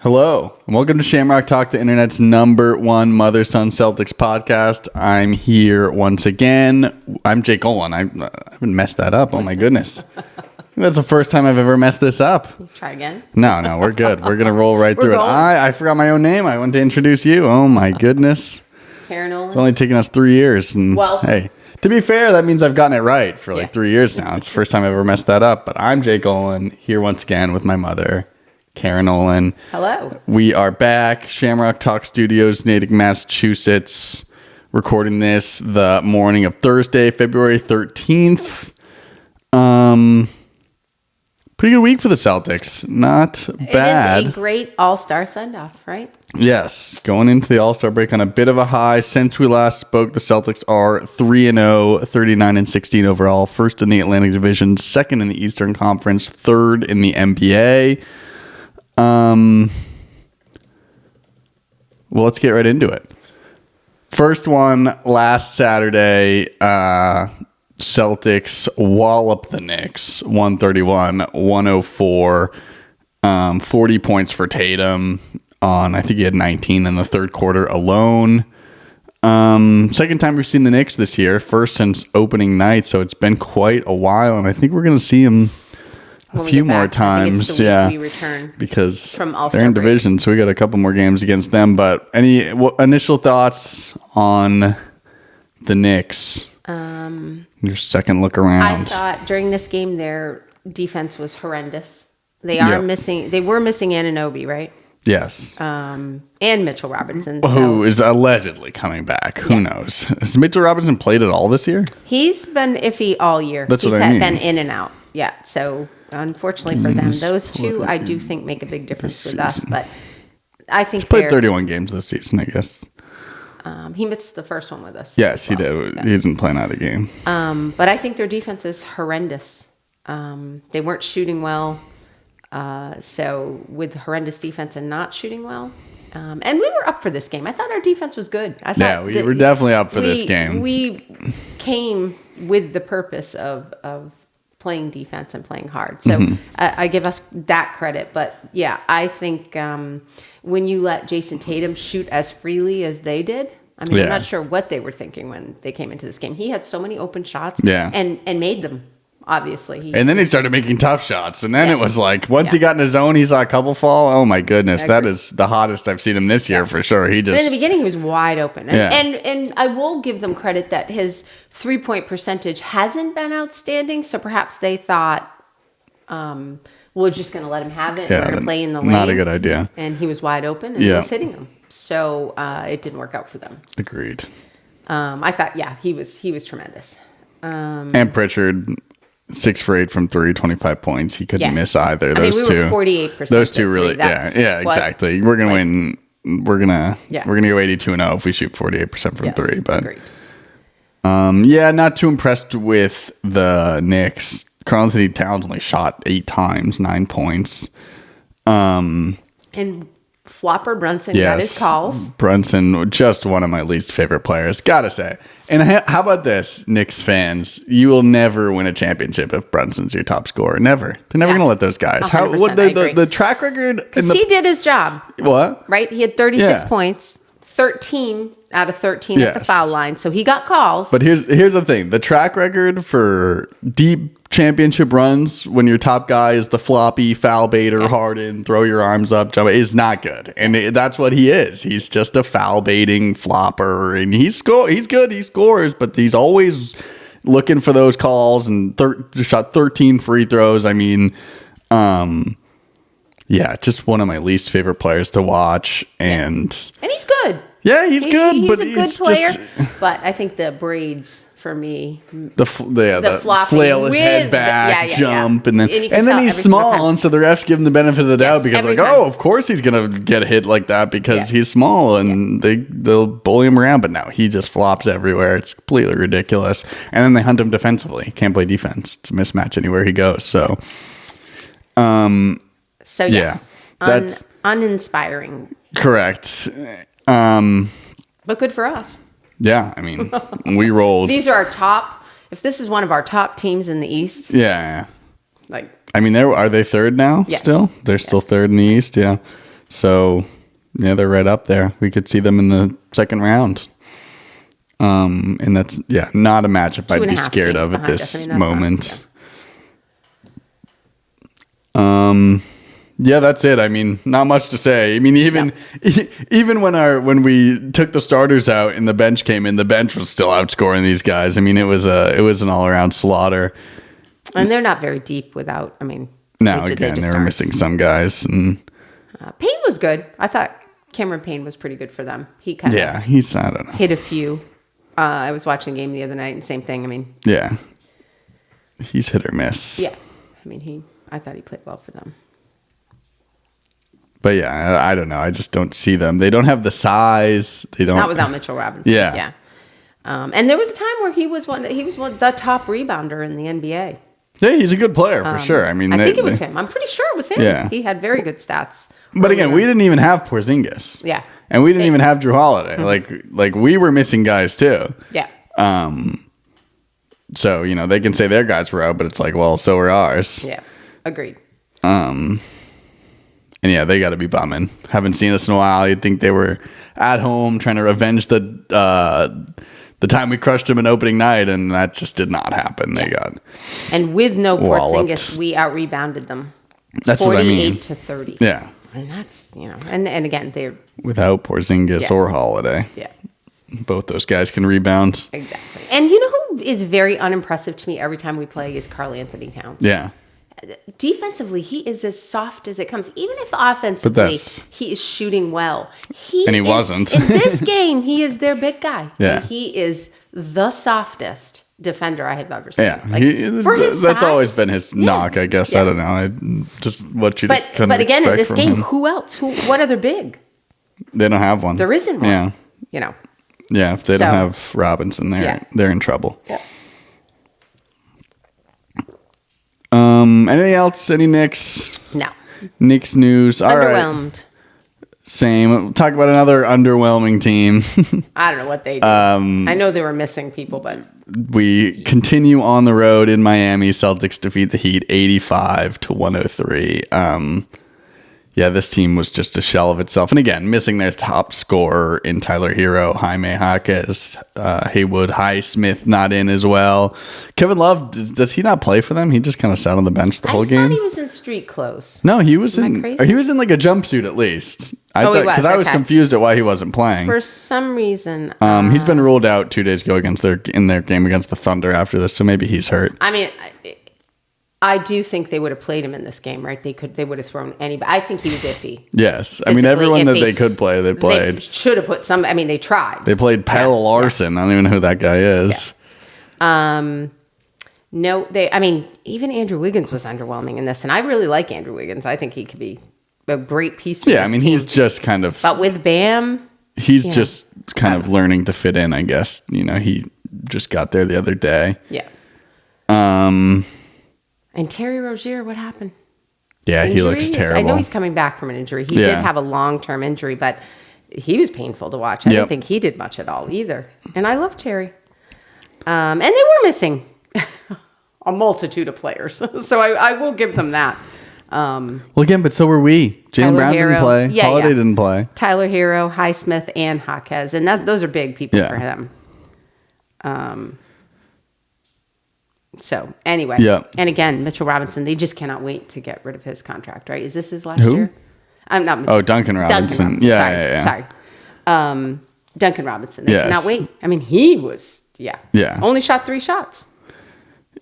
Hello, and welcome to Shamrock Talk, the internet's #1 mother-son Celtics podcast. I'm here once again. I'm Jake Olin. I haven't messed that up. Oh my goodness. That's the first time I've ever messed this up. Try again. No, we're good. We're going to roll right through it. I forgot my own name. I want to introduce you. Oh my goodness. Karen Olin. It's only taken us 3 years. And well, hey, to be fair, that means I've gotten it right for like 3 years now. It's the first time I've ever messed that up. But I'm Jake Olin, here once again with my mother, Karen Olin. Hello. We are back. Shamrock Talk Studios, Natick, Massachusetts. Recording this the morning of Thursday, February 13th. Pretty good week for the Celtics. Not bad. It is a great All-Star send-off, right? Yes. Going into the All-Star break on a bit of a high. Since we last spoke, the Celtics are 3-0, 39-16 overall. First in the Atlantic Division, second in the Eastern Conference, third in the NBA. Well, let's get right into it. First one last Saturday, Celtics wallop the Knicks 131-104. 40 points for Tatum on, I think he had 19 in the third quarter alone. Second time we've seen the Knicks this year, first since opening night, so it's been quite a while, and I think we're going to see him a few more times, we return because from All-Star they're in break. division, so we got a couple more games against them. But any initial thoughts on the Knicks? Your second look around. I thought during this game their defense was horrendous. They were missing Anunoby, right? Yes. And Mitchell Robinson. Who is allegedly coming back. Who knows? Has Mitchell Robinson played at all this year? He's been iffy all year. That's He's what I mean. been in and out. Yeah, so unfortunately for them, those two I do think make a big difference with us. But I think He's played 31 games this season, I guess. He missed the first one with us. Yes, he did. He didn't play another game. But I think their defense is horrendous. They weren't shooting well. So with horrendous defense and not shooting well. And we were up for this game. I thought our defense was good. We were definitely up for this game. We came with the purpose of playing defense and playing hard. So I give us that credit. But yeah, I think when you let Jason Tatum shoot as freely as they did, I mean, I'm not sure what they were thinking when they came into this game. He had so many open shots and made them, obviously. And then he started making tough shots. And then it was like, once he got in his zone, he saw a couple fall. Oh, my goodness. That is the hottest I've seen him this year for sure. But in the beginning, he was wide open. And I will give them credit that his three-point percentage hasn't been outstanding. So perhaps they thought, we're just going to let him have it. We're going to play in the lane. Not a good idea. And he was wide open and he was hitting them. So it didn't work out for them. Agreed. I thought, he was tremendous. And Pritchard, 6 for 8 from 3, 25 points. He couldn't miss either. Those we two. Were 48%. Those two really, exactly. We're gonna win. We're gonna go 82-0 if we shoot 48% from 3. But agreed. Not too impressed with the Knicks. Karl-Anthony Towns only shot 8 times, 9 points. And Flopper Brunson got his calls. Brunson, just one of my least favorite players, gotta say. And how about this, Knicks fans? You will never win a championship if Brunson's your top scorer. Never. They're never gonna let those guys. The track record? Because he did his job. What? Right? He had 36 points, 13 out of 13 at the foul line, so he got calls. But here's the thing: the track record for deep championship runs when your top guy is the floppy foul baiter, Harden, throw your arms up, jump, is not good, and that's what he is. He's just a foul baiting flopper, and he's good, he scores, but he's always looking for those calls and shot 13 free throws. I mean, just one of my least favorite players to watch, and he's good. Yeah, he's good, he's but a good player. But I think the braids for me, the flail his head back, jump, and then he's small, and so the refs give him the benefit of the doubt because of course he's gonna get a hit like that because he's small, and they'll bully him around. But no, he just flops everywhere. It's completely ridiculous. And then they hunt him defensively. Can't play defense. It's a mismatch anywhere he goes. So, that's uninspiring. Correct. But good for us. Yeah, I mean, we rolled. These are our top. If this is one of our top teams in the East. Yeah. Like. I mean, are they third now? Yes. Still, they're still third in the East. Yeah. So, yeah, they're right up there. We could see them in the second round. And that's, not a matchup I'd be scared of at this moment. Yeah, that's it. I mean, not much to say. I mean, even when we took the starters out and the bench came in, the bench was still outscoring these guys. I mean, it was an all-around slaughter. And they're not very deep without, No, they were missing some guys. And Payne was good. I thought Cameron Payne was pretty good for them. He kind of I don't know. hit a few. I was watching a game the other night and same thing. Yeah. He's hit or miss. Yeah. I thought he played well for them. But yeah, I don't know. I just don't see them. They don't have the size. They don't. Not without Mitchell Robinson. Yeah. And there was a time where he was the top rebounder in the NBA. Yeah, he's a good player for sure. I think it was him. I'm pretty sure it was him. Yeah. He had very good stats. But again, we didn't even have Porzingis. Yeah. And we didn't even have Jrue Holiday. Like we were missing guys too. Yeah. So, they can say their guys were out, but it's like, well, so were ours. Yeah. Agreed. And yeah, they got to be bumming. Haven't seen us in a while. You'd think they were at home trying to revenge the time we crushed them in opening night, and that just did not happen. They got and with no walloped. Porzingis, we out-rebounded them. That's what I mean. 48-30. Yeah. And that's, and again, they're... Without Porzingis or Holiday. Yeah. Both those guys can rebound. Exactly. And you know who is very unimpressive to me every time we play is Karl Anthony Towns. Yeah. Defensively, he is as soft as it comes. Even if offensively he is shooting well. He wasn't. In this game, he is their big guy. Yeah. And he is the softest defender I have ever seen. Yeah. That's that's always been his knock, I guess. Yeah. I don't know. Just what you But again, in this game, who else? What other big? They don't have one. There isn't one. Yeah. Yeah, if they don't have Robinson, they're in trouble. Yeah. Anything else? Any Knicks? No. Knicks news. All Underwhelmed. Right. Same. We'll talk about another underwhelming team. I don't know what they do. I know they were missing people, but we continue on the road in Miami. Celtics defeat the Heat 85-103. Yeah, this team was just a shell of itself. And again, missing their top scorer in Tyler Hero, Jaime Jaquez, Haywood Highsmith not in as well. Kevin Love, does he not play for them? He just kind of sat on the bench the whole game. I thought he was in street clothes. No, he was in like a jumpsuit at least. I was confused at why he wasn't playing. For some reason. He's been ruled out 2 days ago in their game against the Thunder after this, so maybe he's hurt. I do think they would have played him in this game, right? They would have thrown anybody. I think he was iffy. Yes. Everyone that they could play, they played. They should have put some. They tried. They played Pelle Larson. I don't even know who that guy is. Yeah. No, even Andrew Wiggins was underwhelming in this, and I really like Andrew Wiggins. I think he could be a great piece for this team. He's just kind of... But with Bam... He's just kind of learning to fit in, I guess. He just got there the other day. Yeah. And Terry Rozier, what happened? Yeah, he looks terrible. I know he's coming back from an injury. He did have a long-term injury, but he was painful to watch. I didn't think he did much at all either. And I love Terry. And they were missing a multitude of players. So I will give them that. Well, again, but so were we. Jaylen Brown didn't play. Holiday didn't play. Tyler Hero, Highsmith, and Jaquez. And those are big people for him. So anyway, and again, Mitchell Robinson, they just cannot wait to get rid of his contract, right? Is this his last year? I'm not. Oh, Duncan Robinson. Sorry. Duncan Robinson. They cannot wait. He was, only shot 3 shots.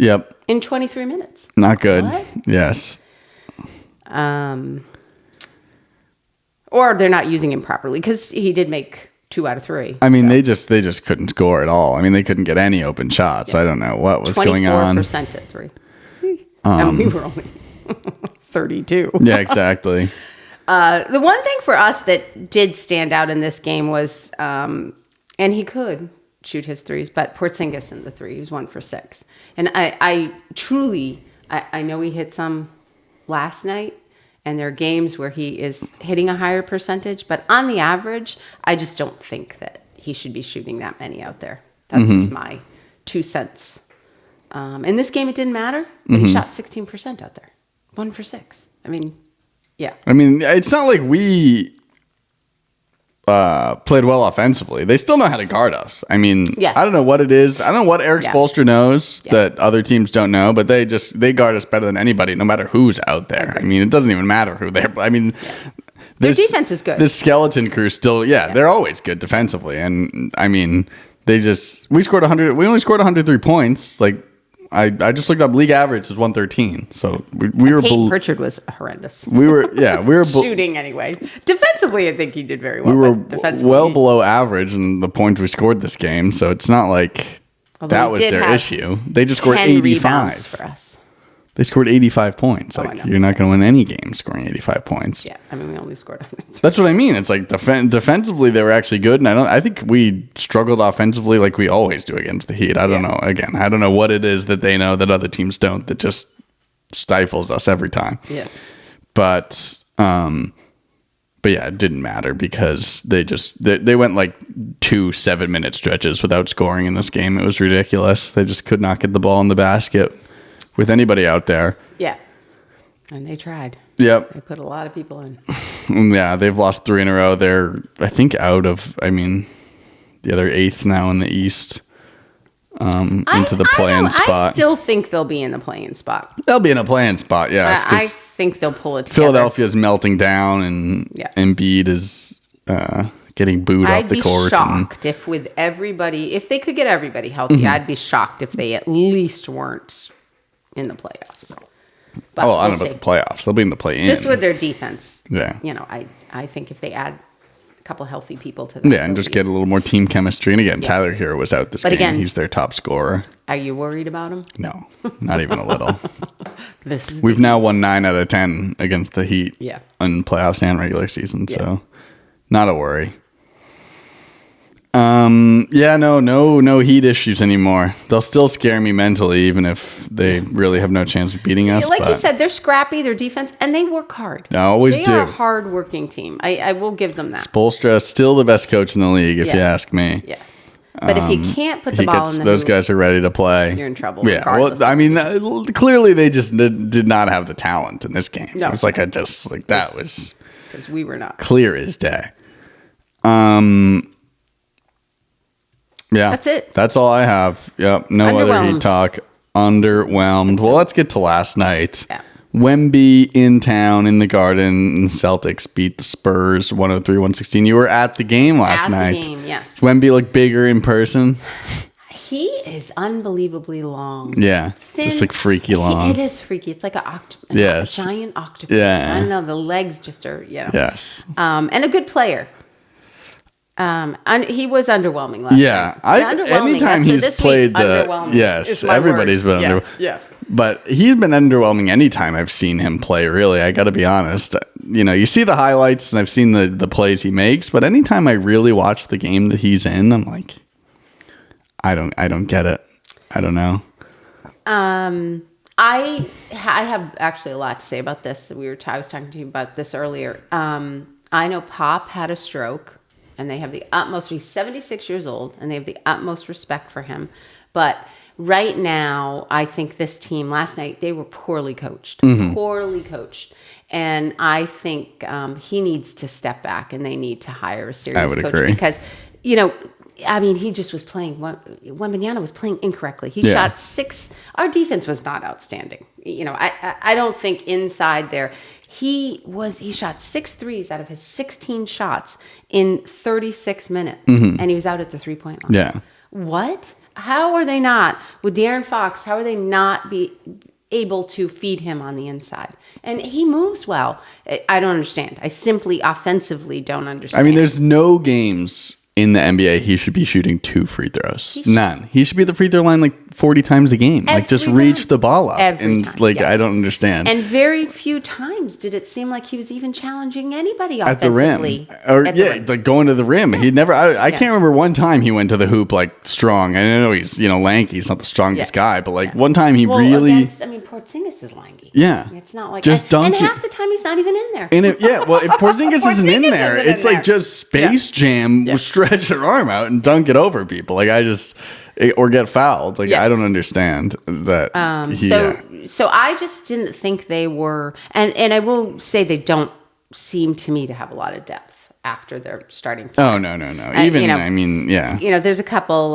Yep. In 23 minutes. Not good. What? Yes. Or they're not using him properly because he did make 2 out of 3. They just couldn't score at all. They couldn't get any open shots. I don't know what was going on. 24% at 3. And we were only 32. Yeah, exactly. The one thing for us that did stand out in this game was, and he could shoot his threes, but Porzingis in the 3, he was 1 for 6. And I truly know he hit some last night. And there are games where he is hitting a higher percentage. But on the average, I just don't think that he should be shooting that many out there. That's just my 2 cents. In this game, it didn't matter. But he shot 16% out there. 1 for 6. Yeah. I mean, it's not like we played well offensively. They still know how to guard us. I mean, Yes. I don't know what it is. I don't know what Eric Yeah. Spoelstra knows Yeah. that other teams don't know, but they guard us better than anybody, no matter who's out there. I mean, it doesn't even matter who they're. I mean, Their defense is good. This skeleton crew still, they're always good defensively, and I mean, we scored 100. We only scored 103 points. Like, I just looked up league average is 113. So we were. Peyton Pritchard was horrendous. We were Shooting anyway. Defensively, I think he did very well. We were but defensively, well below average in the points we scored this game, so it's not like that was their issue. They just scored 85 for us. They scored 85 points. Like, you're not going to win any game scoring 85 points. Yeah, I mean, we only scored 103. That's what I mean. It's like defensively they were actually good, and I think we struggled offensively like we always do against the Heat. I don't know. Again, I don't know what it is that they know that other teams don't that just stifles us every time. Yeah. But yeah, it didn't matter because they went like 2 7-minute stretches without scoring in this game. It was ridiculous. They just could not get the ball in the basket with anybody out there. Yeah. And they tried. Yep. They put a lot of people in. Yeah, they've lost 3 in a row. They're, I think, out of, the other 8th now in the East into the play-in spot. I still think they'll be in the play-in spot. They'll be in a play-in spot, yes. I think they'll pull it together. Philadelphia's melting down, and Embiid is getting booed off the court. I'd be shocked if they could get everybody healthy, I'd be shocked if they at least weren't in the playoffs. But I don't know about the playoffs. They'll be in the play-in. Just with their defense. Yeah. I think if they add a couple healthy people to that. Yeah, and just get a little more team chemistry. And again, Tyler Hero was out this game. Again, he's their top scorer. Are you worried about him? No, not even a little. We've now won 9 out of 10 against the Heat in playoffs and regular season, so not a worry. No Heat issues anymore. They'll still scare me mentally, even if they really have no chance of beating us. Like you said, they're scrappy, their defense, and they work hard. They always do. They are a hard-working team. I will give them that. Spoelstra still the best coach in the league, if you ask me. Yeah. But if he can't put the ball in the those guys are ready to play. You're in trouble. Yeah. Well, clearly they just did not have the talent in this game. No. It was that was because we were not clear as day. Yeah. That's it. That's all I have. Yep. No other Heat talk. Underwhelmed. Well, let's get to last night. Yeah. Wemby in town in the Garden, and Celtics beat the Spurs 103-116. You were at the game last night. At the game, yes. Wemby look bigger in person? He is unbelievably long. Yeah. Thin. Just like freaky long. It is freaky. It's like a giant octopus. Yeah. I don't know. The legs just are, Yes. And a good player. And he was underwhelming last night. Anytime he's played everybody's been underwhelming. Yeah. But he's been underwhelming anytime I've seen him play, really. I got to be honest. You see the highlights and I've seen the plays he makes, but anytime I really watch the game that he's in, I'm like, I don't get it. I don't know. I have actually a lot to say about this. I was talking to you about this earlier. I know Pop had a stroke. And they have the utmost, he's 76 years old, and they have the utmost respect for him. But right now, I think this team, last night, they were poorly coached. Poorly coached. And I think he needs to step back, and they need to hire a serious coach. Agree. Because, he just was playing, Wembanyama was playing incorrectly. He shot 6, our defense was not outstanding. I don't think inside there, he shot 6 threes out of his 16 shots in 36 minutes, and he was out at the 3-point line. Yeah. What? How are they not, with De'Aaron Fox, how are they not be able to feed him on the inside? And he moves well. I don't understand. I simply offensively don't understand. There's no games in the NBA he should be shooting 2 free throws. None. He should be at the free throw line like 40 times a game. Just reach the ball up. Every time, yes. I don't understand. And very few times did it seem like he was even challenging anybody at the offensively. rim. Like going to the rim. He never, I can't remember one time he went to the hoop like strong. I know he's, lanky. He's not the strongest guy, but one time he really. Porzingis is lanky. Yeah. It's not like. Just dunk it. And half the time he's not even in there. If Porzingis isn't in there, it's like just Space Jam, stretch your arm out and dunk it over people. or get fouled. Like, Yes. I don't understand that. So I just didn't think they were, and I will say they don't seem to me to have a lot of depth after their starting. Oh, no. Even, I mean, yeah. There's a couple,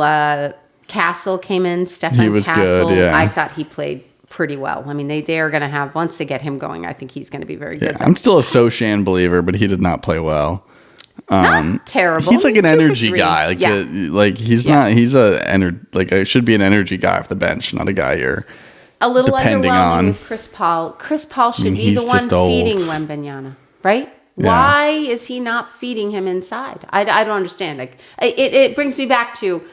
Castle came in, Stefan He was Castle. good, yeah. I thought he played pretty well. I mean, they are going to have, once they get him going, I think he's going to be very good. I'm still a Sochan believer, but he did not play well. Not terrible. He's like an 2 for energy 3. guy. Like he's not. He's it should be an energy guy off the bench, not a guy you're a little depending underwhelming on. with Chris Paul. Chris Paul should be he's the one just old. feeding Wembanyama, right? Yeah. Why is he not feeding him inside? I don't understand. Like it brings me back to,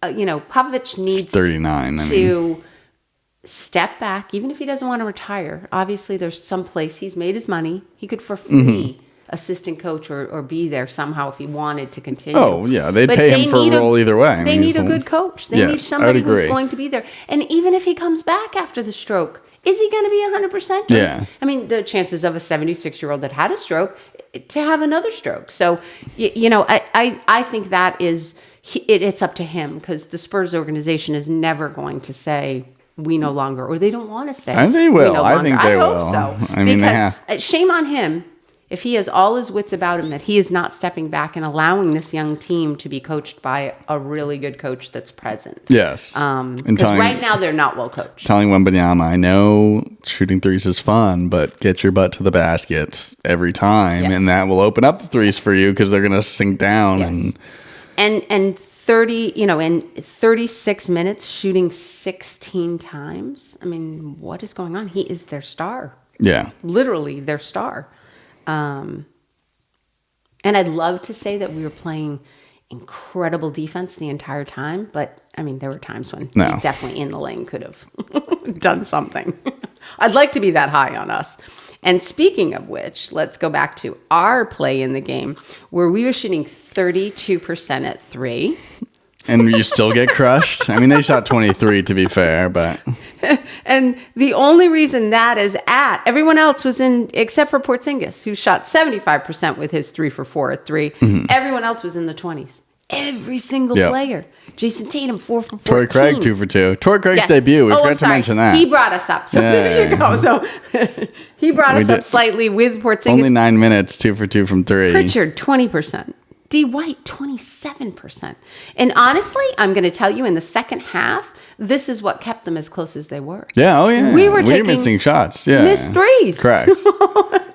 Popovich needs 39 to step back, even if he doesn't want to retire. Obviously, there's some place he's made his money. He could for free assistant coach or be there somehow if he wanted to continue. Oh yeah, they'd But pay him for a role either way. They need a good coach. They need somebody who's going to be there. And even if he comes back after the stroke, is he going to be 100%? Yeah. I mean, the chances of a 76-year-old that had a stroke to have another stroke. So, I think that is, it's up to him, because the Spurs organization is never going to say we no longer, or they don't want to say. And they will. We no I longer. think they will. I hope so. I mean, because shame on him if he has all his wits about him that he is not stepping back and allowing this young team to be coached by a really good coach that's present. Yes. Because right now they're not well coached. Telling Wembanyama, I know shooting threes is fun, but get your butt to the basket every time, Yes. and that will open up the threes for you, because they're going to sink down. Yes. And 30, in 36 minutes shooting 16 times. I mean, what is going on? He is their star. Yeah. Literally their star. And I'd love to say that we were playing incredible defense the entire time, but I mean, there were times when he definitely in the lane could have done something. I'd like to be that high on us. And speaking of which, let's go back to our play in the game, where we were shooting 32% at 3. And you still get crushed? I mean, they shot 23, to be fair, but... And the only reason that is everyone else was in, except for Porzingis, who shot 75% with his 3 for 4 at 3. Mm-hmm. Everyone else was in the 20s. Every single player. Jason Tatum, 4 for 14. Torrey Craig, 2 for 2. Torrey Craig's debut. We forgot to mention that. He brought us up. So there you go. So he brought us up slightly with Porzingis. Only 9 minutes, 2 for 2 from 3. Pritchard, 20%. D. White, 27%. And honestly, I'm going to tell you, in the second half, this is what kept them as close as they were. Yeah, oh yeah. We were taking missing shots. Yeah. missed threes. Correct.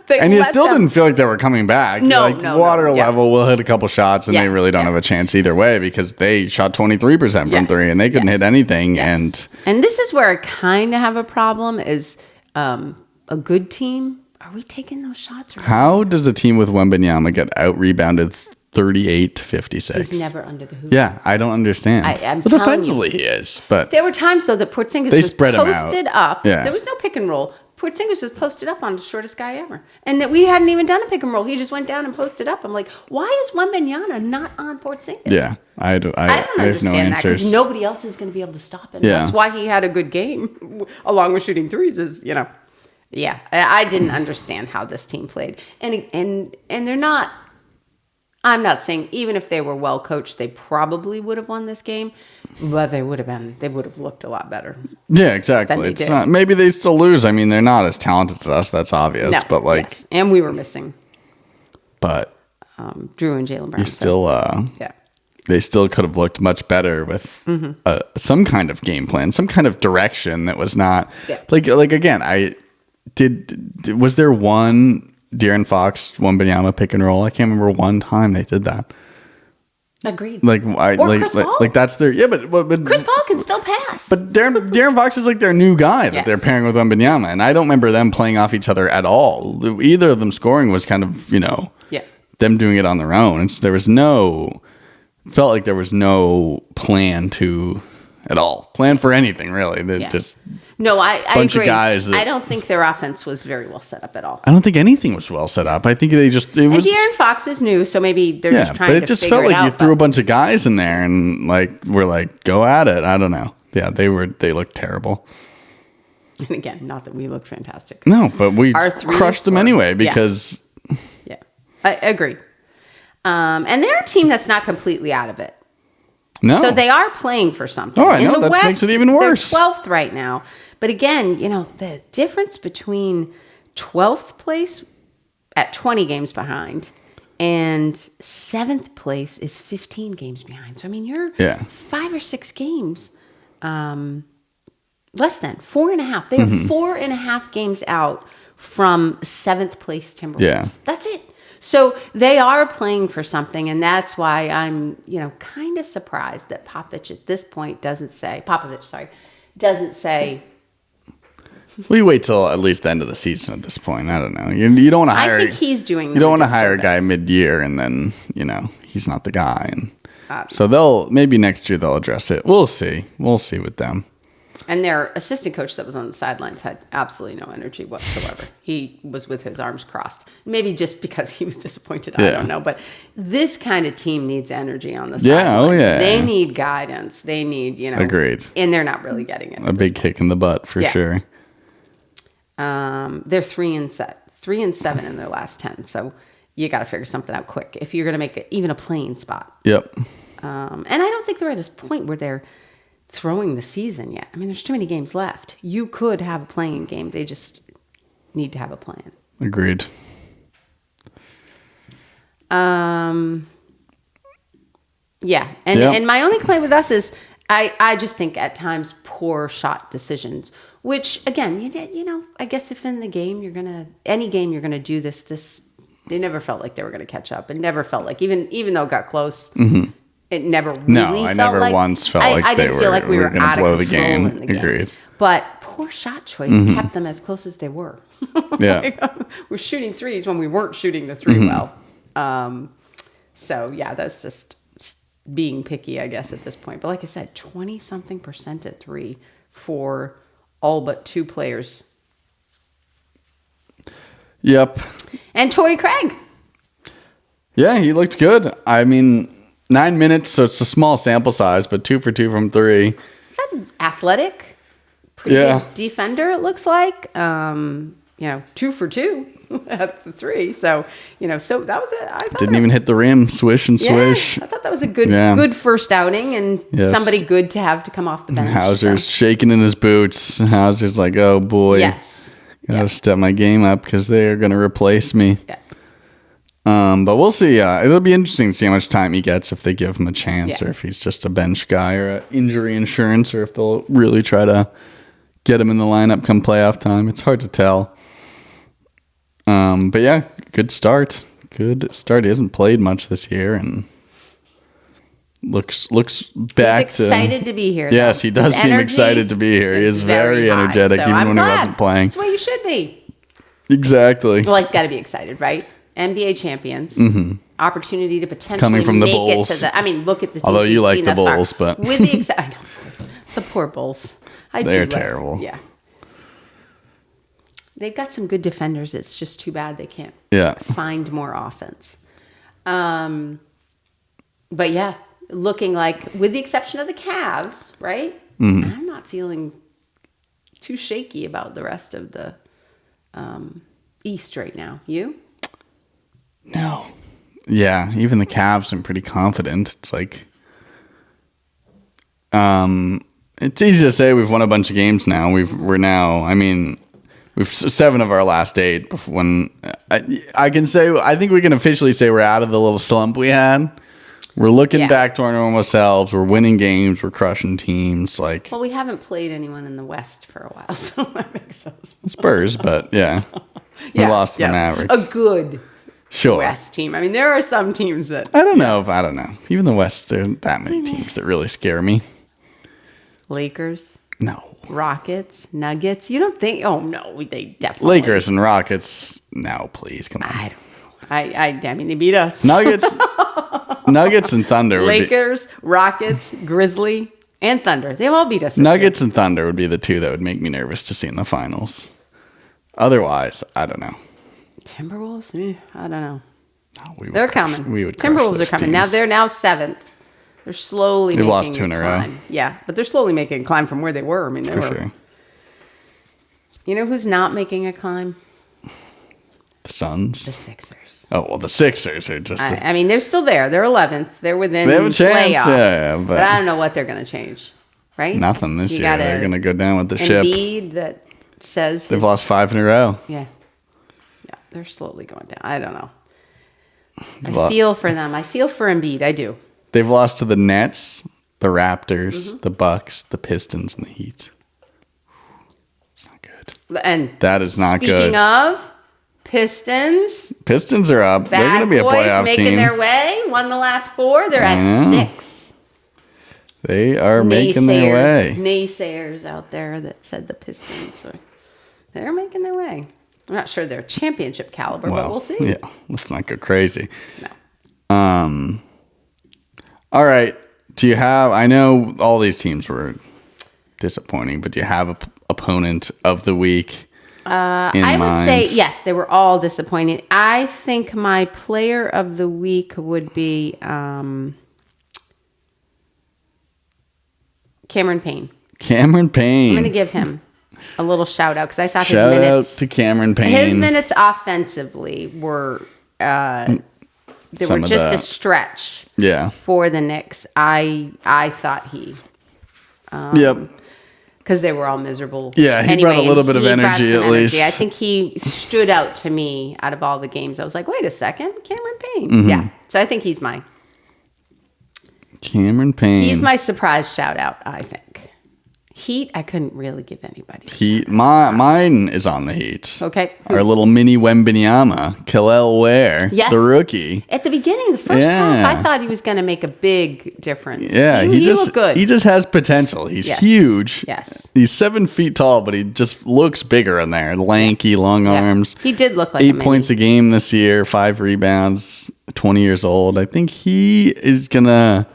And you still didn't feel like they were coming back. No, water level, we'll hit a couple shots, and they really don't have a chance either way, because they shot 23% from 3, and they couldn't hit anything. Yes. And this is where I kind of have a problem, is a good team. Are we taking those shots? How does a team with Wembanyama get out-rebounded 38 to 56? He's never under the hoop. Yeah, I don't understand. I'm well, defensively he is, but there were times though that Porzingis was posted up. Yeah. There was no pick and roll. Porzingis was posted up on the shortest guy ever, and that we hadn't even done a pick and roll. He just went down and posted up. I'm like, why is Wembanyama not on Porzingis? Yeah, I don't understand that, because nobody else is going to be able to stop him. Yeah. That's why he had a good game, along with shooting threes. Yeah, I didn't understand how this team played, and they're not. I'm not saying even if they were well coached, they probably would have won this game, but they would have looked a lot better. Yeah, exactly. It's not, maybe they still lose. I mean, they're not as talented as us. That's obvious. No, but and we were missing. But Jrue and Jaylen Brown. You still, they still could have looked much better with some kind of game plan, some kind of direction that was not like again. Was there one De'Aaron Fox, Wembanyama pick and roll? I can't remember one time they did that. Agreed. Like that's their but Chris Paul can still pass. But De'Aaron Fox is like their new guy that they're pairing with Wembanyama, and I don't remember them playing off each other at all. Either of them scoring was kind of them doing it on their own. Felt like there was no plan for anything really. Just I bunch agree. Of guys I don't think their offense was very well set up at all. I don't think anything was well set up. I think it was. And De'Aaron Fox is new, so maybe they're just trying to figure it out. But it just felt like you threw a bunch of guys in there and we're go at it. I don't know. Yeah, they looked terrible. And again, not that we looked fantastic. No, but we crushed them anyway because. Yeah, I agree. And they're a team that's not completely out of it. No. So they are playing for something. Oh, I know. That makes it even worse. They're 12th right now. But again, the difference between 12th place at 20 games behind and 7th place is 15 games behind. So, I mean, you're 5 or 6 games, less than 4.5. They are 4.5 games out from 7th place Timberwolves. Yeah. That's it. So they are playing for something, and that's why I'm, kind of surprised that Popovich at this point doesn't say, We wait till at least the end of the season at this point. I don't know. You don't want to hire. I think he's doing. You don't want to hire a guy mid-year and then he's not the guy. And so maybe next year they'll address it. We'll see. We'll see with them. And their assistant coach that was on the sidelines had absolutely no energy whatsoever. He was with his arms crossed. Maybe just because he was disappointed. I don't know. But this kind of team needs energy on the sidelines. Yeah, oh yeah. They need guidance. They need, Agreed. And they're not really getting it. A big kick in the butt for sure. They're 3-7 in their last 10. So you got to figure something out quick if you're going to make it even a playing spot. Yep. And I don't think they're at this point where they're throwing the season yet. I mean, there's too many games left. You could have a playing game. They just need to have a plan. Agreed. Yeah. And my only complaint with us is I just think at times poor shot decisions, which again, I guess if in the game any game you're going to do this, they never felt like they were going to catch up. It never felt like, even though it got close, it never really I never once felt like they were going to blow the game. Agreed. But poor shot choice kept them as close as they were. Yeah. We're shooting threes when we weren't shooting the three well. So yeah, that's just being picky, I guess, at this point. But like I said, 20-something% at 3 for all but 2 players. Yep. And Torrey Craig. Yeah, he looked good. I mean, 9 minutes, so it's a small sample size, but 2 for 2 from 3. Athletic, pretty good defender, it looks like. 2 for 2 at the 3. So, so that was it. I thought didn't even hit the rim. Swish and swish. I thought that was a good first outing and somebody good to have to come off the bench. Hauser's shaking in his boots. Hauser's like, oh boy. Yes. Gotta step my game up because they are going to replace me. Yeah. But we'll see. It'll be interesting to see how much time he gets if they give him a chance or if he's just a bench guy or injury insurance or if they'll really try to get him in the lineup come playoff time. It's hard to tell. But yeah, good start. Good start. He hasn't played much this year and looks back. He's excited to be here. Yes, he does seem excited to be here. He is very energetic, even when he wasn't playing. That's why you should be. Exactly. Well, he's got to be excited, right? NBA champions, opportunity to potentially coming from the make Bulls. It to the. I mean, look at the. Although you like the Bulls, but with the exception, the poor Bulls. They're terrible. Yeah. They've got some good defenders. It's just too bad they can't find more offense. But yeah, looking like, with the exception of the Cavs, right? I'm not feeling too shaky about the rest of the East right now. You? No. Yeah, even the Cavs, I'm pretty confident. It's like, it's easy to say we've won a bunch of games now. We've 7 of our last 8. When I can say, I think we can officially say we're out of the little slump we had. We're looking back to our normal selves. We're winning games. We're crushing teams. Well, we haven't played anyone in the West for a while, so that makes sense. Spurs, but we lost the Mavericks. A good West team. I mean, there are some teams that I don't know. Even the West, there aren't that many teams that really scare me. Lakers. No. Rockets, Nuggets. You don't think? Oh no, they definitely. Lakers and Rockets. No, please, come on. I don't know. I mean, they beat us. Nuggets and Thunder. Lakers, Rockets, Grizzly, and Thunder. They all beat us. Nuggets and Thunder would be the 2 that would make me nervous to see in the finals. Otherwise, I don't know. Timberwolves. I don't know. No, they're coming. We would. Timberwolves are coming. Now they're 7th. They're slowly making lost 2 in a row. Yeah, but they're slowly making a climb from where they were. I mean, they were. Sure. You know who's not making a climb? The Suns? The Sixers. Oh, well, the Sixers are just... I mean, they're still there. They're 11th. They're within They have a chance, playoffs. yeah, but I don't know what they're going to change, right? Nothing this year. They're going to go down with the ship. Embiid that says... They've lost 5 in a row. Yeah. Yeah, they're slowly going down. I don't know. I feel for them. I feel for Embiid. I do. They've lost to the Nets, the Raptors, the Bucks, the Pistons, and the Heat. It's not good. And that is not good. Speaking of Pistons are up. They're going to be a playoff making team. their way. Won the last 4. They're at 6. They are making their way. Naysayers out there that said the Pistons they're making their way. I'm not sure they're championship caliber, but we'll see. Yeah, let's not go crazy. No. All right. Do you have? I know all these teams were disappointing, but do you have a opponent of the week? I would say yes. They were all disappointing. I think my player of the week would be Cameron Payne. Cameron Payne. I'm going to give him a little shout out because I thought shout his minutes out to Cameron Payne. His minutes offensively were they were just a stretch. Yeah. For the Knicks, I thought he. Yep. Because they were all miserable. Yeah, he brought a little bit of energy at least. I think he stood out to me out of all the games. I was like, wait a second, Cameron Payne. Yeah, so I think he's mine. Cameron Payne. He's my surprise shout out, I think. Heat, I couldn't really give anybody. Heat. Mine is on the Heat. Okay. Our little mini Wembanyama, Kel'el Ware, the rookie. At the beginning, the first half, I thought he was going to make a big difference. Yeah, he just looked good. He just has potential. He's huge. Yes. He's 7 feet tall, but he just looks bigger in there. Lanky, long arms. He did look like 8 points a game this year, 5 rebounds, 20 years old. I think he is going to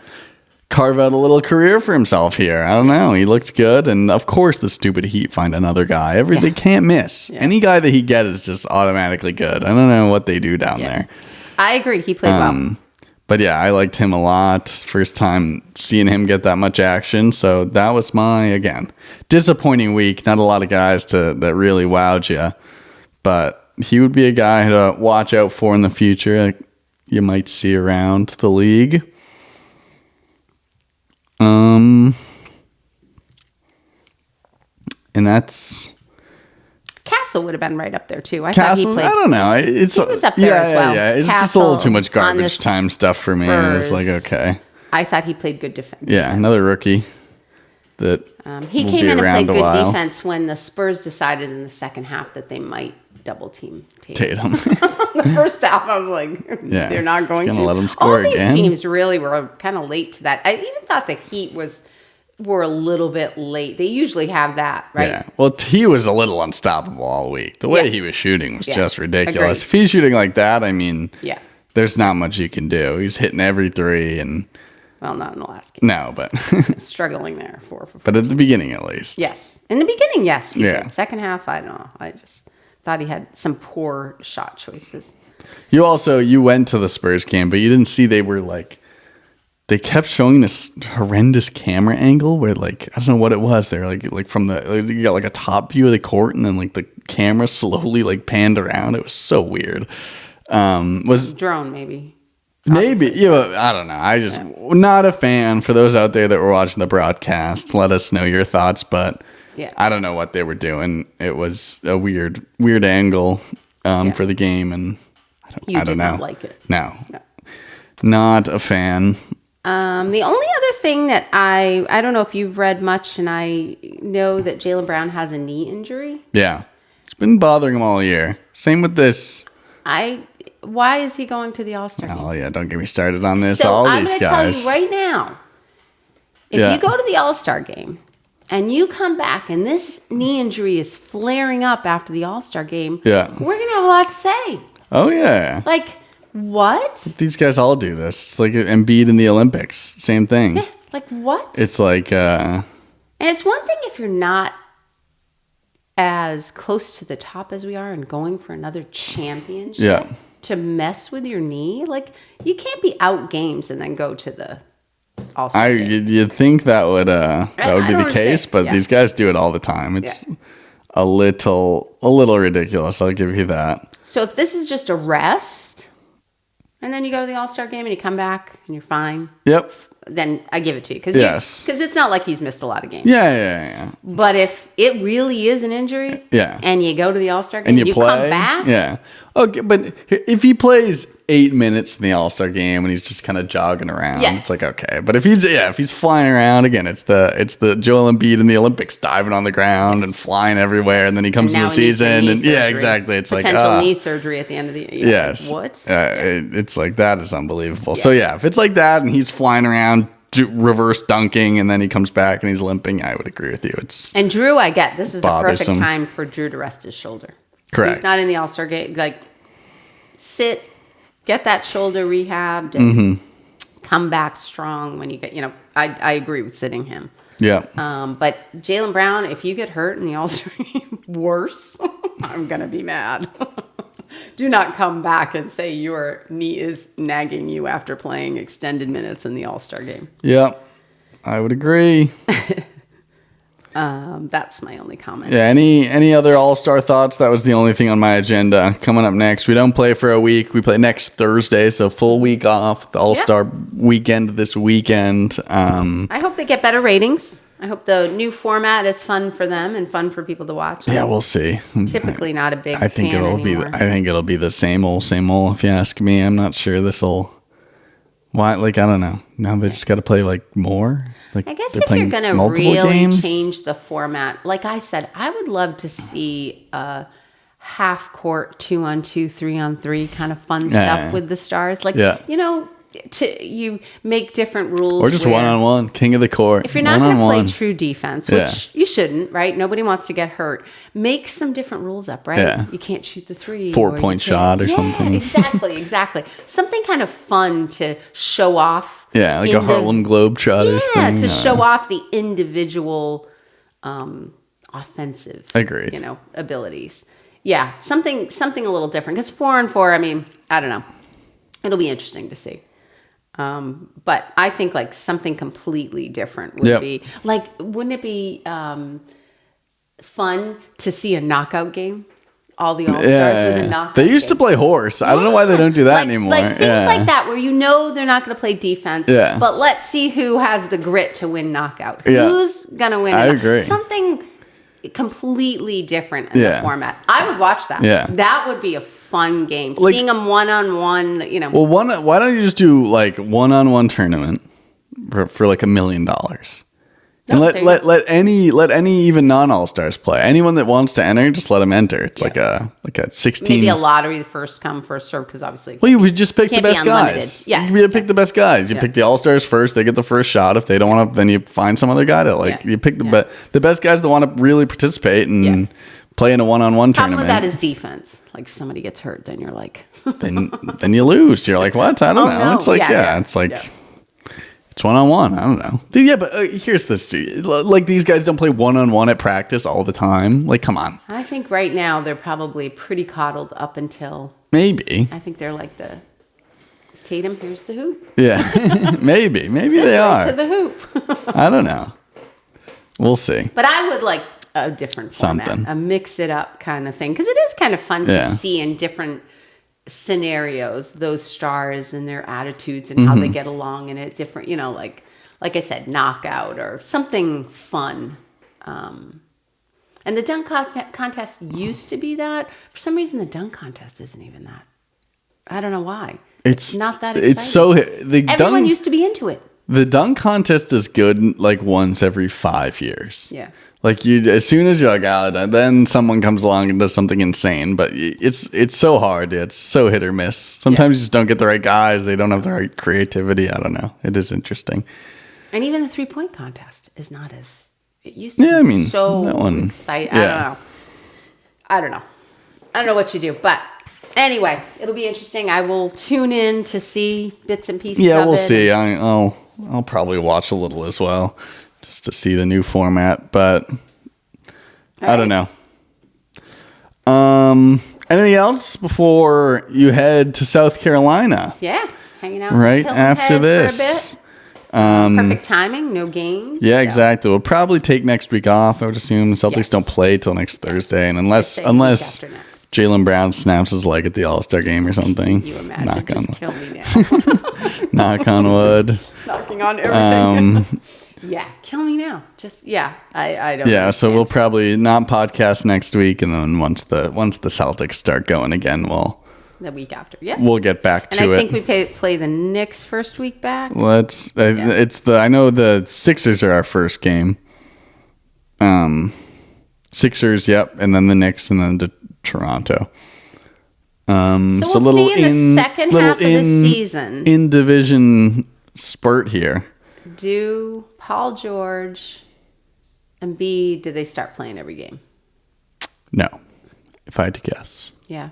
carve out a little career for himself here. I don't know. He looks good. And of course, the stupid Heat find another guy. They can't miss. Yeah. Any guy that he gets is just automatically good. I don't know what they do down there. I agree. He played well. But yeah, I liked him a lot. First time seeing him get that much action. So that was my, again, disappointing week. Not a lot of guys that really wowed you. But he would be a guy to watch out for in the future. You might see around the league. And that's Castle would have been right up there too. I thought he played. I don't know. He was up there as well. Yeah. It's just a little too much garbage time stuff for me. It was like, okay. I thought he played good defense. Yeah, another rookie that he came in and played good defense when the Spurs decided in the second half that they might double team Tatum. The first half, I was like, they're not going to let him score all again. These teams really were kind of late to that. I even thought the Heat were a little bit late. They usually have that, right? Yeah. Well, he was a little unstoppable all week. The way he was shooting was just ridiculous. Agreed. If he's shooting like that, I mean, there's not much you can do. He's hitting every three and. Well, not in the last game. No, but struggling there for but at the beginning, at least. Yes, in the beginning, yes. He did. Second half, I don't know. I just thought he had some poor shot choices. You went to the Spurs game, but you didn't see they kept showing this horrendous camera angle where I don't know what it was. They're like from you got a top view of the court and then the camera slowly panned around. It was so weird. Was drone maybe. Maybe. I don't know. I just not a fan. For those out there that were watching the broadcast, let us know your thoughts, but I don't know what they were doing. It was a weird angle for the game, and I don't know. Not like it. No. Not a fan. The only other thing that I don't know if you've read much, and I know that Jaylen Brown has a knee injury. Yeah. It's been bothering him all year. Same with this. Why is he going to the All-Star game? Oh, yeah. Don't get me started on this. So all I'm these guys. I'm going to tell you right now, if you go to the All-Star game and you come back and this knee injury is flaring up after the All-Star game, we're going to have a lot to say. Oh, yeah. What? These guys all do this. It's like Embiid in the Olympics. Same thing. Yeah, what? It's like... And it's one thing if you're not as close to the top as we are and going for another championship to mess with your knee. You can't be out games and then go to the All-Star game. You'd think that would be the case, but these guys do it all the time. It's a little ridiculous. I'll give you that. So if this is just a rest, and then you go to the All-Star game and you come back and you're fine. Yep. Then I give it to you. Yes. Because it's not like he's missed a lot of games. Yeah. But if it really is an injury, and you go to the All-Star game and you play, come back, okay. But if he plays 8 minutes in the All-Star game and he's just kind of jogging around, it's like okay. But if he's flying around again, it's the Joel Embiid in the Olympics diving on the ground and flying everywhere, and then he comes in the season and exactly. It's potential knee surgery at the end of the year. Yes. Like, what? It's like that is unbelievable. So if it's like that and he's flying around, reverse dunking, and then he comes back and he's limping, I would agree with you. And Jrue, I get this is bothersome. the perfect time for Jrue to rest his shoulder. Correct. He's not in the All-Star game. Like, sit, get that shoulder rehabbed, and come back strong when you get. I agree with sitting him. Yeah. But Jaylen Brown, if you get hurt in the All-Star game, worse, I'm gonna be mad. Do not come back and say your knee is nagging you after playing extended minutes in the All-Star game. Yeah, I would agree. That's my only comment. Yeah, any other All-Star thoughts? That was the only thing on my agenda. Coming up next, we don't play for a week. We play next Thursday, so full week off. The All-Star weekend this weekend. I hope they get better ratings. I hope the new format is fun for them and fun for people to watch. Yeah, we'll see. Typically not a big I think fan it'll anymore. be. I think it'll be the same old, if you ask me. I'm not sure this'll. Why? Like I don't know. Now they just got to play like more. Like I guess they're if you're playing going to multiple really games? change the format, like I said, I would love to see a half court 2-on-2, 3-on-3 kind of fun stuff with the stars. Like you make different rules, or just one-on-one, king of the court. If you're not going to play true defense, which you shouldn't, right? Nobody wants to get hurt. Make some different rules up, right? Yeah. You can't shoot the 3. 4-point shot or something. Exactly. Something kind of fun to show off. Yeah, like a Harlem Globetrotters thing. To show off the individual offensive abilities. Yeah, something a little different. Because 4-on-4, I mean, I don't know. It'll be interesting to see. But I think like something completely different would be like, wouldn't it be fun to see a knockout game? All the All-Stars with a knockout They used to play horse. I don't know why they don't do that anymore. Like things like that where they're not going to play defense. Yeah. But let's see who has the grit to win knockout. Who's going to win? I agree. Something completely different in the format. I would watch that. Yeah. That would be a fun game. Like, seeing them one-on-one, Well, why don't you just do like one-on-one tournament for like $1 million? And let any even non-All-Stars play. Anyone that wants to enter, just let them enter. It's like a 16. Maybe a lottery, the first come, first serve, because obviously. Well, you would just pick the best guys. Yeah, you pick the best guys. You pick the All-Stars first. They get the first shot. If they don't want to, then you find some other guy to you pick the best guys that want to really participate and play in a one-on-one tournament. Problem with that is defense. Like if somebody gets hurt, then you're like. then you lose. You're like, what? I don't know. No. It's like it's like. Yeah. It's one-on-one. I don't know. Dude, yeah, but here's this. Dude. Like, these guys don't play one-on-one at practice all the time. Like, come on. I think right now they're probably pretty coddled up until... Maybe. I think they're like the... Tatum, here's the hoop. Yeah. Maybe they are. To the hoop. I don't know. We'll see. But I would like a different format. Something. A mix-it-up kind of thing. Because it is kind of fun to see in different... scenarios, those stars and their attitudes and how they get along, and it's different, like I said, knockout or something fun. And the dunk contest used to be that. For some reason, the dunk contest isn't even that. I don't know why. It's not that exciting. It's so everyone used to be into it. The dunk contest is good like once every 5 years. Yeah. Like as soon as you're like, then someone comes along and does something insane. But it's so hard. It's so hit or miss. Sometimes you just don't get the right guys. They don't have the right creativity. I don't know. It is interesting. And even the 3-point contest is not as it used to be. So that one, exciting. Yeah. I don't know what you do, but anyway, it'll be interesting. I will tune in to see bits and pieces. Yeah, we'll see. I'll probably watch a little as well. Just to see the new format, but I don't know. Anything else before you head to South Carolina? Yeah, hanging out right after this. For a bit. Perfect timing, no games. Yeah, exactly. We'll probably take next week off. I would assume the Celtics don't play till next Thursday, and unless Jaylen Brown snaps his leg at the All-Star game or something. You imagine? Just kill me now. Knock on wood. Knocking on everything. Yeah, kill me now. Just I don't. Yeah, so we'll probably not podcast next week, and then once the Celtics start going again, the week after. Yeah, we'll get back to it. And I think we play the Knicks first week back. I know the Sixers are our first game. Sixers, yep, and then the Knicks, and then to Toronto. So we'll see in the second half of the season. In division spurt here. Do Paul George and do they start playing every game? No, if I had to guess. Yeah.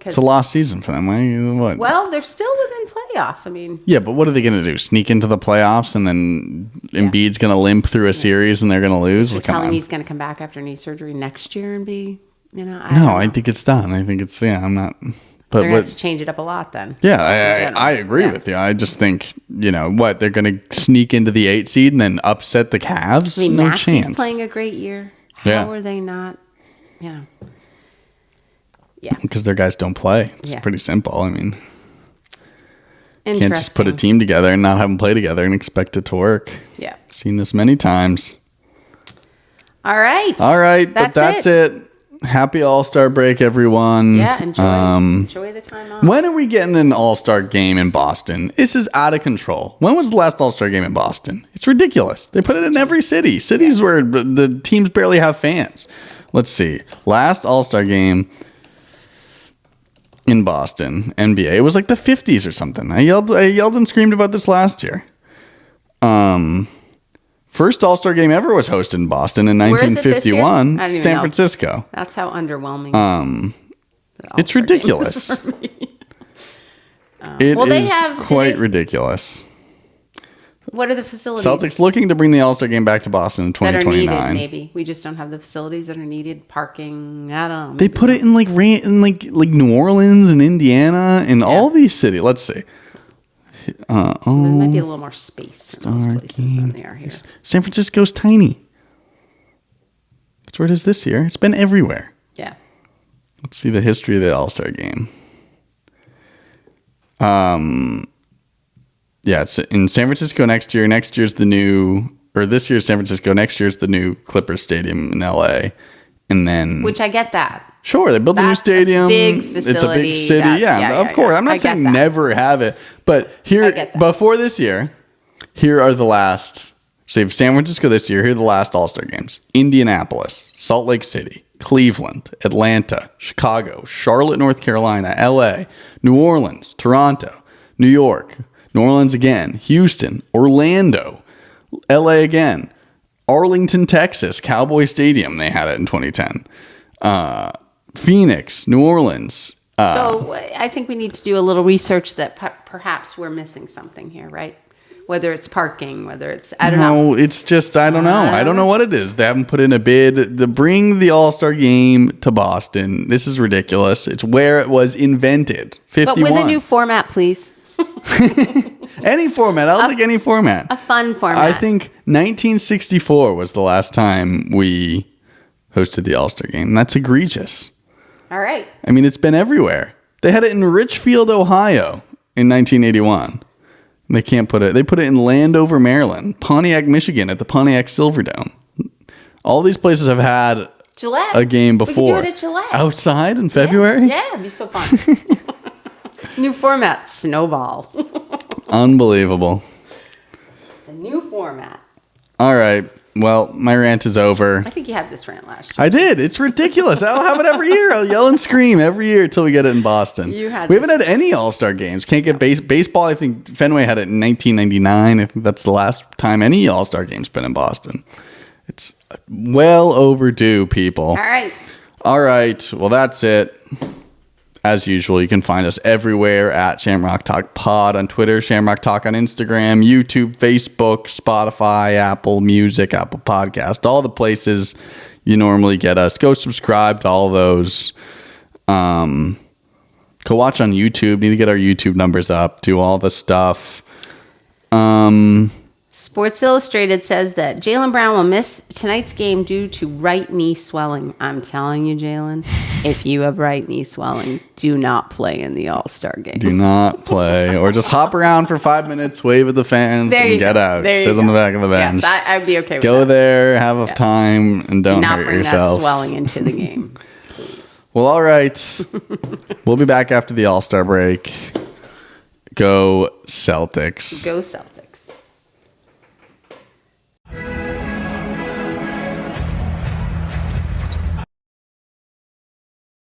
It's a lost season for them. What? Well, they're still within playoff. I mean. Yeah, but what are they going to do? Sneak into the playoffs and then Embiid's going to limp through a series and they're going to lose? You're telling me he's going to come back after knee surgery next year and be, I think it's done. I think it's, I'm not. But they're going to have to change it up a lot then. Yeah, I agree with you. I just think, they're going to sneak into the 8 seed and then upset the Cavs? I mean, no Maxi's chance. playing a great year. How are they not, Yeah. Because their guys don't play. It's pretty simple. I mean, you can't just put a Interesting. team together and not have them play together and expect it to work. Yeah. Seen this many times. All right. That's it. Happy All-Star break, everyone. Yeah, enjoy the time off. When are we getting an All-Star game in Boston? This is out of control. When was the last All-Star game in Boston? It's ridiculous. They put it in every city. Cities where the teams barely have fans. Let's see. Last All-Star game in Boston, NBA. It was like the 50s or something. I yelled and screamed about this last year. First All-Star game ever was hosted in Boston in 1951. San Francisco. That's how underwhelming. It's ridiculous. It is quite ridiculous. What are the facilities? Celtics looking to bring the All-Star game back to Boston in 2029. That are needed, maybe. We just don't have the facilities that are needed. Parking, I don't know. They put it in like New Orleans and Indiana and all these cities. Let's see. There might be a little more space in those places than they are here. San Francisco's tiny. That's where it is this year. It's been everywhere. Yeah. Let's see the history of the All-Star game. Yeah, it's in San Francisco next year. This year's San Francisco. Next year's the new Clippers Stadium in LA. And then. Which I get that. Sure, they built a new stadium. Big facility. It's a big city. Of course. I'm not saying never have it. But here, before this year, here are the last. So you have San Francisco this year. Here are the last All-Star games. Indianapolis, Salt Lake City, Cleveland, Atlanta, Chicago, Charlotte, North Carolina, LA, New Orleans, Toronto, New York, New Orleans again, Houston, Orlando, LA again, Arlington, Texas, Cowboy Stadium. They had it in 2010. Phoenix, New Orleans. So I think we need to do a little research that perhaps we're missing something here, right? Whether it's parking, whether it's, I don't know. No, it's just, I don't know. I don't know what it is. They haven't put in a bid to bring the All-Star game to Boston. This is ridiculous. It's where it was invented. 51. But with a new format, please. Any format. I'll take any format. A fun format. I think 1964 was the last time we hosted the All-Star game. That's egregious. All right. I mean, it's been everywhere. They had it in Richfield, Ohio in 1981. They can't put it. They put it in Landover, Maryland, Pontiac, Michigan at the Pontiac Silverdome. All these places have had Gillette. a game before. We could do it at Gillette. Outside in February? Yeah, it'd be so fun. New format, snowball. Unbelievable. The new format. All right. Well, my rant is over. I think you had this rant last year. I did. It's ridiculous. I'll have it every year. I'll yell and scream every year until we get it in Boston. We haven't had any All-Star games. Can't get baseball. I think Fenway had it in 1999. I think that's the last time any All-Star game's been in Boston. It's well overdue, people. All right. Well, that's it. As usual, you can find us everywhere at Shamrock Talk Pod on Twitter, Shamrock Talk on Instagram, YouTube, Facebook, Spotify, Apple Music, Apple Podcast, all the places you normally get us. Go subscribe to all those. Go watch on YouTube. Need to get our YouTube numbers up. Do all the stuff. Sports Sports Illustrated says that Jaylen Brown will miss tonight's game due to right knee swelling. I'm telling you, Jaylen, if you have right knee swelling, do not play in the All-Star game. Do not play. Or just hop around for 5 minutes, wave at the fans, and get out. Sit on the back of the bench. Yes, I'd be okay with that. Go there, have a time, and don't hurt yourself. Do not bring that swelling into the game, please. Well, all right. We'll be back after the All-Star break. Go Celtics. Go Celtics.